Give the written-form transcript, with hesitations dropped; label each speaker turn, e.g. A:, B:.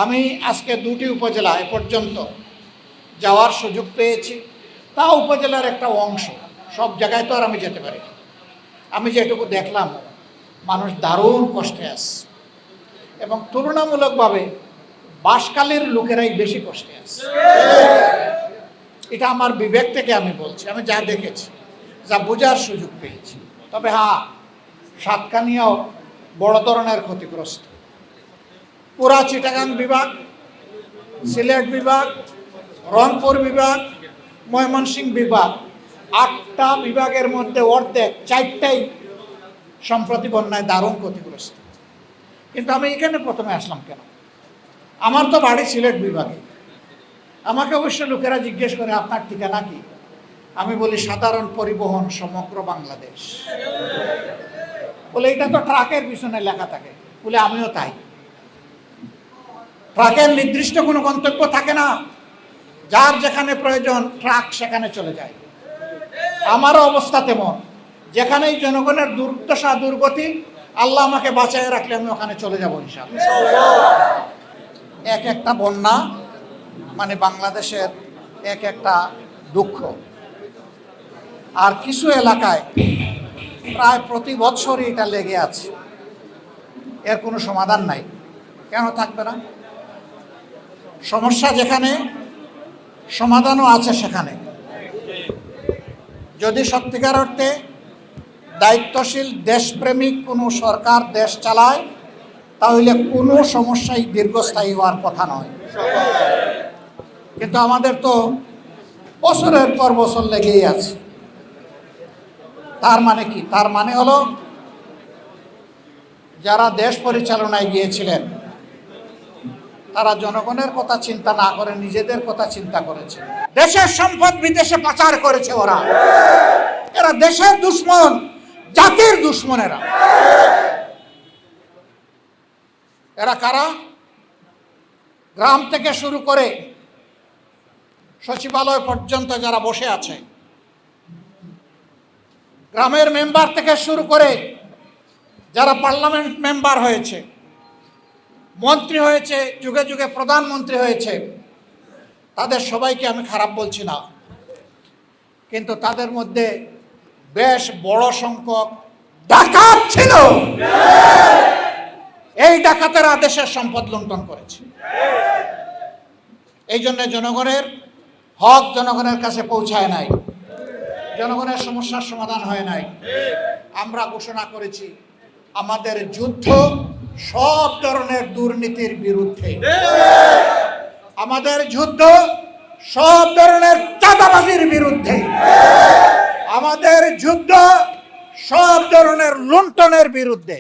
A: আমি আজকে দুটি উপজেলা এ পর্যন্ত যাওয়ার সুযোগ পেয়েছি, তা উপজেলার একটা অংশ, সব জায়গায় তো আর আমি যেতে পারি। আমি যেটুকু দেখলাম, মানুষ দারুণ কষ্টে আছে এবং তুলনামূলকভাবে বাঁশখালীর লোকেরাই বেশি কষ্টে আছে। এটা আমার বিবেক থেকে আমি বলছি, আমি যা দেখেছি, যা বোঝার সুযোগ পেয়েছি। তবে হ্যাঁ, সাতকানিয়াও বড় ধরনের ক্ষতিগ্রস্ত। পুরা চিটাগাং বিভাগ, সিলেট বিভাগ, রংপুর বিভাগ, ময়মনসিংহ বিভাগ, 8টা বিভাগের মধ্যে অর্ধেক 4টাই সম্প্রতি বন্যায় দারুণ ক্ষতিগ্রস্ত। কিন্তু আমি এখানে প্রথমে আসলাম কেন? আমার তো বাড়ি সিলেট বিভাগে। আমাকে অবশ্য লোকেরা জিজ্ঞেস করে আপনার ঠিকানা কি? আমি বলি সাধারণ পরিবহন সমগ্র বাংলাদেশ। বলে এটা তো ট্রাকের পিছনে লেখা থাকে। বলে আমিও তাই। ট্রাকের নির্দিষ্ট কোনো গন্তব্য থাকে না, যার যেখানে প্রয়োজন ট্রাক সেখানে চলে যায়। আমারও অবস্থা তেমন, যেখানেই জনগণের দুর্দশা দুর্গতি, আল্লাহ আমাকে বাঁচায় রাখলে আমি ওখানে চলে যাবো ইনশাআল্লাহ। এক একটা বন্যা মানে বাংলাদেশের এক একটা দুঃখ। আর কিছু এলাকায় প্রায় প্রতি বছরই এটা লেগে আছে, এর কোনো সমাধান নাই। কেন থাকবে না? সমস্যা যেখানে, সমাধানও আছে সেখানে। যদি সত্যিকার অর্থে দায়িত্বশীল দেশপ্রেমিক কোনো সরকার দেশ চালায়, তাহলে কোনো সমস্যাই দীর্ঘস্থায়ী হওয়ার কথা নয়। কিন্তু আমাদের তো বছরের পর বছর লেগেই আছে। তার মানে কি? তার মানে হলো যারা দেশ পরিচালনায় গিয়েছিলেন তারা জনগণের কথা চিন্তা না করে নিজেদের কথা চিন্তা করেছে। দেশের সম্পদ বিদেশে পাচার করেছে ওরা। এরা দেশের দুশ্মন, জাতির দুশ্মন। এরা কারা? গ্রাম থেকে শুরু করে সচিবালয় পর্যন্ত যারা বসে আছে, গ্রামের মেম্বার থেকে শুরু করে যারা পার্লামেন্ট মেম্বার হয়েছে, মন্ত্রী হয়েছে, যুগে যুগে প্রধানমন্ত্রী হয়েছে, তাদের সবাইকে আমি খারাপ বলছি না। কিন্তু তাদের মধ্যে বেশ বড় সংখ্যক ডাকাত ছিল। এই ডাকাতেরা দেশের সম্পদ লুণ্ঠন করেছে। এই জন্য জনগণের হক জনগণের কাছে পৌঁছায় নাই, জনগণের সমস্যার সমাধান হয় নাই। আমরা ঘোষণা করেছি আমাদের যুদ্ধ সব ধরনের দুর্নীতির বিরুদ্ধে, আমাদের যুদ্ধ সব ধরনের চাঁদাবাজির বিরুদ্ধে, আমাদের যুদ্ধ সব ধরনের লুণ্ঠনের বিরুদ্ধে।